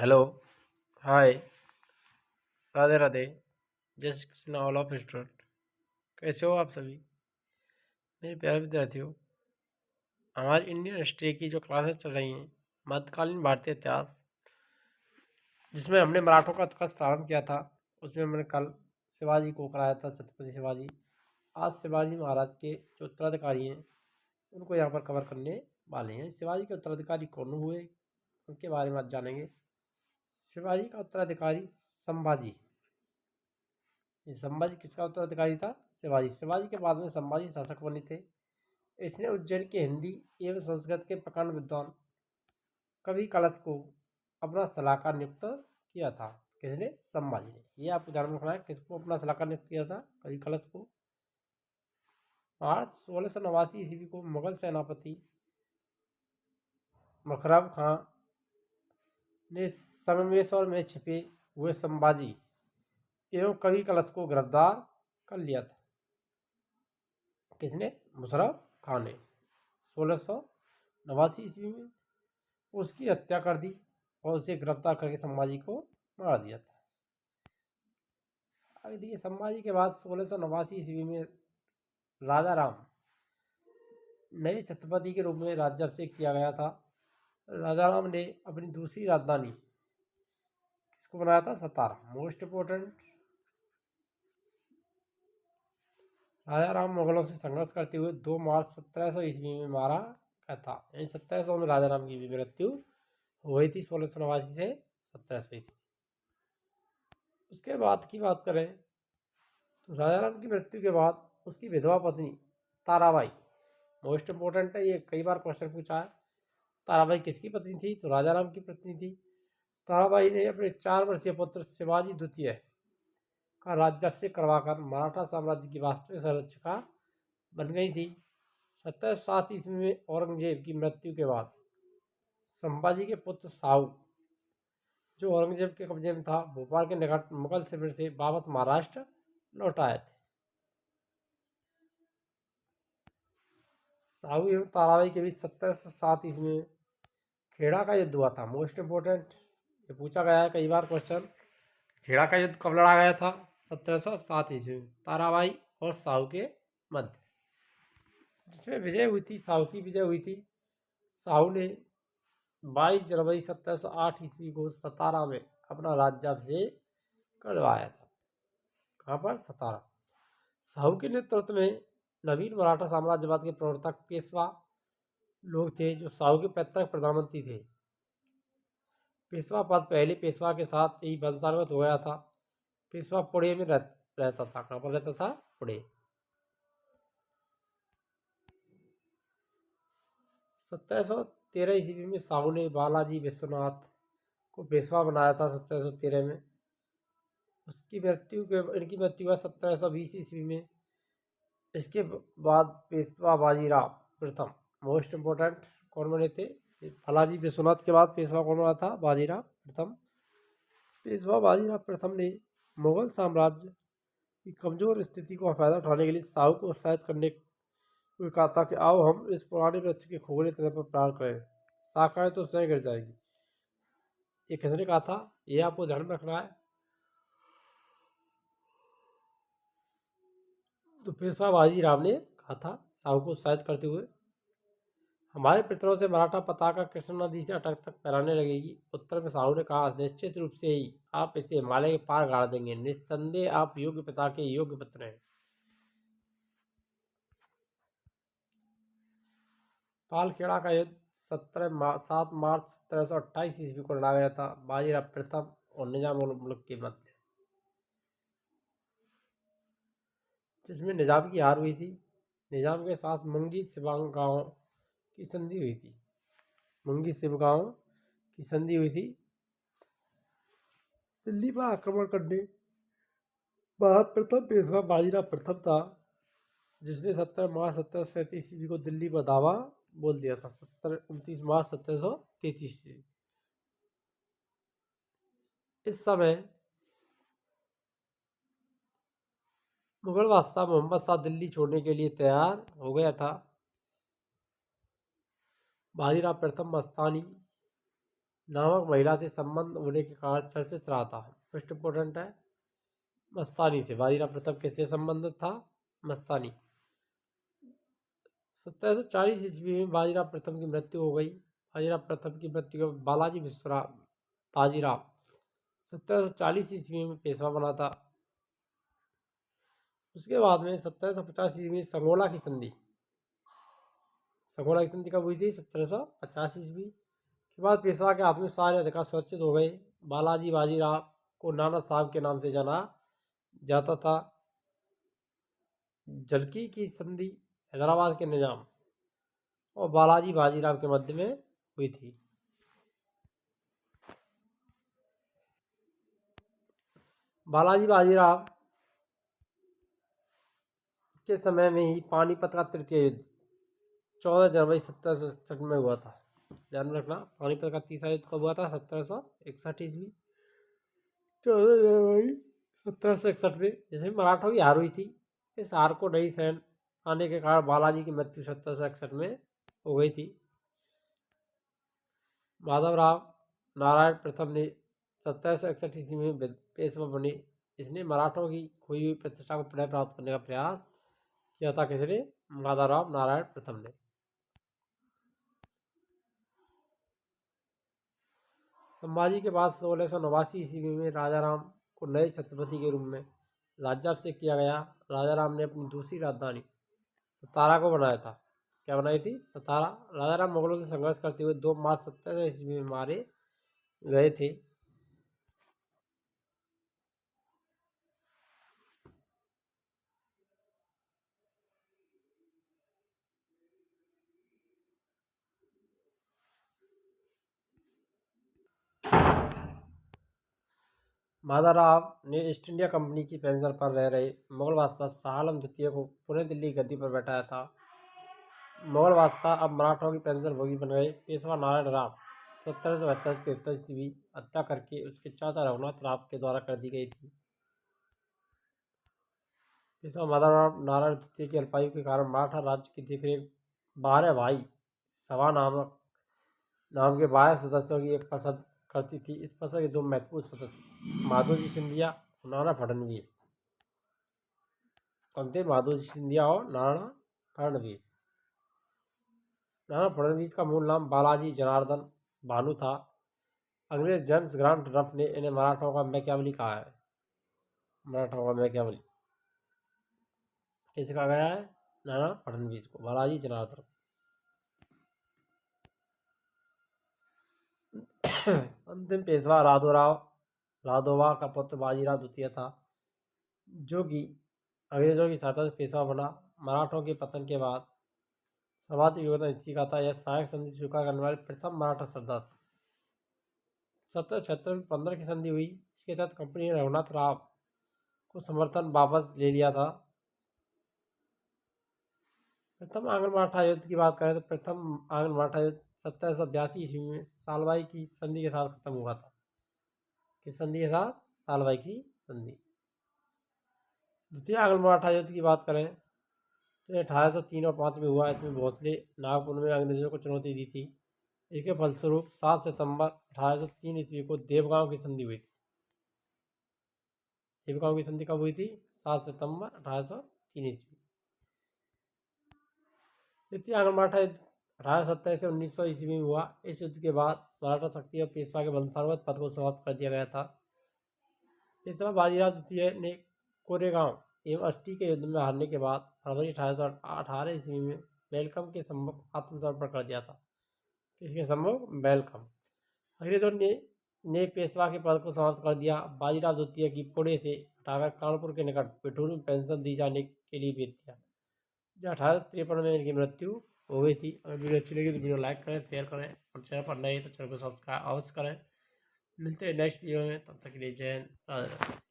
Hello. हाय। राधे राधे। जय Shri Krishna all of student. कैसे हो आप सभी मेरे प्यारे विद्यार्थियों। हमारी इंडियन हिस्ट्री की जो क्लासेस चल रही हैं, मध्यकालीन भारतीय इतिहास, जिसमें हमने मराठों का क्लास प्रारंभ किया था, उसमें हमने कल शिवाजी को कराया था, छत्रपति शिवाजी। आज शिवाजी महाराज के जो उत्तराधिकारी हैं उनको यहाँ पर कवर करने वाले हैं। शिवाजी के उत्तराधिकारी कौन हुए उनके बारे में आज जानेंगे। शिवाजी का उत्तराधिकारी संभाजी। ये संभाजी किसका उत्तराधिकारी था? शिवाजी। शिवाजी के बाद में संभाजी शासक बने थे। इसने उज्जैन के हिंदी एवं संस्कृत के प्रकांड विद्वान कवि कलश को अपना सलाहकार नियुक्त किया था। किसने? संभाजी ने। ये आपको ध्यान में रखना है, किसको अपना सलाहकार नियुक्त किया था? कवि कलश को। मार्च 1689 ईस्वी को मुगल सेनापति मखरब खां ने संगमेश्वर में छिपे हुए संभाजी एवं कवि कलश को गिरफ्तार कर लिया था। किसने? मुशर्रफ खान ने 1689 ईस्वी में उसकी हत्या कर दी और उसे गिरफ्तार करके संभाजी को मार दिया था। आगे देखिए, संभाजी के बाद 1689 ईस्वी में राजा राम नए छत्रपति के रूप में राज्याभिषेक किया गया था। राजा राम ने अपनी दूसरी राजधानी किसको बनाया था? सतारा। मोस्ट इम्पोर्टेंट, राजा राम मुगलों से संघर्ष करते हुए 2 मार्च 1700 ईस्वी में मारा गया था। 1700 में राजा राम की भी मृत्यु हुई थी, 1689 से 1700 ईस्वी। उसके बाद की बात करें तो राजा राम की मृत्यु के बाद उसकी विधवा पत्नी ताराबाई, मोस्ट इम्पोर्टेंट है, ये कई बार क्वेश्चन पूछा है। ताराबाई किसकी पत्नी थी? तो राजा राम की पत्नी थी। ताराबाई ने अपने 4 वर्षीय पुत्र शिवाजी द्वितीय का राज्याभिषेक करवाकर मराठा साम्राज्य की वास्तविक संरक्षिका बन गई थी। 1707 ईस्वी में औरंगजेब की मृत्यु के बाद संभाजी के पुत्र साहू, जो औरंगजेब के कब्जे में था, भोपाल के निकट मुगल शिविर से वापस महाराष्ट्र लौट आए थे। साहू एवं ताराबाई के बीच 1707 ईस्वी में खेड़ा का युद्ध हुआ था। मोस्ट इम्पोर्टेंट, ये पूछा गया है कई बार क्वेश्चन। खेड़ा का युद्ध कब लड़ा गया था? 1707 ईस्वी में ताराबाई और साहू के मध्य, जिसमें विजय हुई थी, साहू की विजय हुई थी। साहू ने 22 जनवरी 1708 ईस्वी को सतारा में अपना राज्याभिषेक करवाया था। कहाँ पर? सतारा। साहू के नेतृत्व में नवीन मराठा साम्राज्यवाद के प्रवर्तक पेशवा लोग थे, जो साहू के पैतृक प्रधानमंत्री थे। पेशवा पद पहले पेशवा के साथ ही वंशानुगत हो गया था। पेशवा पुणे में रहता था। कहाँ पर रहता था? पुणे। 1713 ईस्वी में साहू ने बालाजी विश्वनाथ को पेशवा बनाया था। 1713 में इनकी मृत्यु हुआ 1720 ईस्वी में। इसके बाद पेशवा बाजीराव प्रथम, मोस्ट इम्पोर्टेंट, कौन बने थे? बालाजी विश्वनाथ के बाद पेशवा कौन बना था? बाजीराव प्रथम। पेशवा बाजीराव प्रथम ने मुगल साम्राज्य की कमजोर स्थिति को फायदा उठाने के लिए साहू को उत्साहित करने को कहा था कि आओ हम इस पुराने वृक्ष के खोखले तने पर प्रहार करें, शाखाएं तो स्वयं गिर जाएगी। ये किसने कहा था? ये आपको ध्यान में रखना है। तो पेशवा बाजीराव ने कहा था, साहू को उत्साहित करते हुए, हमारे पितरों से मराठा पताका कृष्ण नदी से अटक तक फहराने लगेगी। उत्तर में साहू ने कहा, निश्चित रूप से ही आप इसे हिमालय के पार गाड़ देंगे। निस्संदेह आप योग्य पिता के योग्य पुत्र हैं। पालखेड़ा का युद्ध 7 मार्च 1728 ईस्वी को लड़ा गया था, बाजीराव प्रथम और निजाम उल मुल्क के मध्य, जिसमें निजाम की हार हुई थी। निजाम के साथ मुंगी शिवगांव की संधि हुई थी। मुंगी शिवगांव की संधि हुई थी। दिल्ली पर आक्रमण करने प्रथम पेशवा बाजीराव प्रथम था, जिसने 17 मार्च 1737 ईस्वी को दिल्ली पर दावा बोल दिया था। 29 मार्च 1733 ईस्वी। इस समय मुगल बादशाह मोहम्मद शाह दिल्ली छोड़ने के लिए तैयार हो गया था। बाजीराव प्रथम मस्तानी नामक महिला से संबंध होने के कारण चर्चित रहा था। फर्स्ट इंपॉर्टेंट है मस्तानी से। बाजीराव प्रथम किससे संबंधित था? मस्तानी। 1740 ईस्वी में बाजीराव प्रथम की मृत्यु हो गई। बाजीराव प्रथम की मृत्यु के बाद बालाजी विश्वराव बाजीराव 1740 ईस्वी में पेशवा बना था। उसके बाद में 1750 ईस्वी में संगोला की संधि कब हुई थी? 1750 ईस्वी के बाद पेशवा के हाथ में सारे अधिकार सुरक्षित हो गए। बालाजी बाजीराव को नाना साहब के नाम से जाना जाता था। जलकी की संधि हैदराबाद के निजाम और बालाजी बाजीराव के मध्य में हुई थी। बालाजी बाजीराव के समय में ही पानीपत का तृतीय युद्ध 14 जनवरी 1761 में हुआ था। ध्यान में रखना, पानीपत का तीसरा युद्ध कब हुआ था? 1761 ईस्वी 14 जनवरी 1761 में, जिसमें मराठों की हार हुई थी। इस हार को नहीं सहन आने के कारण बालाजी की मृत्यु 1761 में हो गई थी। माधवराव नारायण प्रथम ने 1761 ईस्वी में पेशवा बने। इसने मराठों की खोई हुई प्रतिष्ठा को पुनः प्राप्त करने का प्रयास किया था। किसने? माधवराव नारायण प्रथम ने। संभाजी के बाद 1689 ईस्वी में राजाराम को नए छत्रपति के रूप में राज्याभिषेक किया गया। राजाराम ने अपनी दूसरी राजधानी सतारा को बनाया था। क्या बनाई थी? सतारा। राजाराम मुगलों से संघर्ष करते हुए 2 मार्च 1700 ईस्वी में मारे गए थे। माधवराव ने ईस्ट इंडिया कंपनी की पेंशन पर रह रहे मुगल बादशाह शाह आलम द्वितीय को पुणे दिल्ली गद्दी पर बैठाया था। मुगल बादशाह अब मराठों की पेंशन भोगी बन गए। पेशवा नारायण राव 1772-73 ईस्वी हत्या करके उसके चाचा रघुनाथ राव के द्वारा कर दी गई थी। पेशवा माधवराव नारायण द्वितीय की अल्पायु के कारण मराठा राज्य की देखरेख 12 भाई सभा नाम के 12 सदस्यों की एक परिषद करती थी। इस परिषद के 2 महत्वपूर्ण सदस्य माधोजी सिंधिया और नाना फडणवीस। कौन थे? माधोजी सिंधिया और नाना फडणवीस। नाना फडणवीस का मूल नाम बालाजी जनार्दन भानु था। अंग्रेज जेम्स ग्रांट रफ ने इन्हें मराठों का मैकियावली कहा है। मराठों का मैकियावली किसे कहा गया है? नाना फडणवीस को, बालाजी जनार्दन। अंतिम पेशवा राघोबा का पुत्र बाजीराव द्वितीय था, जो कि अंग्रेजों की सहायता से पेशवा बना। मराठों के पतन के बाद सर्वाधिक योगदान इसी का था। यह सहायक संधि स्वीकार करने वाले प्रथम मराठा सरदार थे। 1776 में 15 की संधि हुई। इसके तहत कंपनी ने रघुनाथ राव को समर्थन वापस ले लिया था। प्रथम आंग्ल मराठा युद्ध की बात करें तो प्रथम आंग्ल मराठा युद्ध 1782 ईस्वी में सालबाई की संधि के साथ खत्म हुआ था। किस संधि के साथ? सालबाई की संधि। द्वितीय आंग्ल मराठा युद्ध की बात करें तो 1803 और 5 में हुआ। इसमें भोसले नागपुर में अंग्रेजों को चुनौती दी थी। इसके फलस्वरूप 7 सितंबर 1803 ईस्वी को देवगांव की संधि हुई थी। देवगांव की संधि कब हुई थी? 7 सितंबर 1803 ईस्वी। तृतीय आंग्ल मराठा युद्ध 1870 से 1900 ईस्वी में हुआ। इस युद्ध के बाद मराठा शक्ति और पेशवा के वंशानुगत पद को समाप्त कर दिया गया था। पेशवा बाजीराव द्वितीय ने कोरेगांव एवं अष्टी के युद्ध में हारने के बाद फरवरी 1818 ईस्वी में वेलकम के सम्मुख आत्मसमर्पण कर दिया था। किसके सम्मुख? वेलकम। अंग्रेजों ने पेशवा के पद को समाप्त कर दिया। बाजीराव द्वितीय की पुणे से हटाकर कानपुर के निकट पिठूर में पेंशन दी जाने के लिए भेज दिया, जो 1853 में इनकी मृत्यु हो गई थी। अगर वीडियो अच्छी लगी तो वीडियो लाइक करें, शेयर करें और चैनल पर नए तो चैनल को सब्सक्राइब अवश्य करें। मिलते हैं नेक्स्ट वीडियो में, तब तक के लिए जय हिंद, राधे राधे।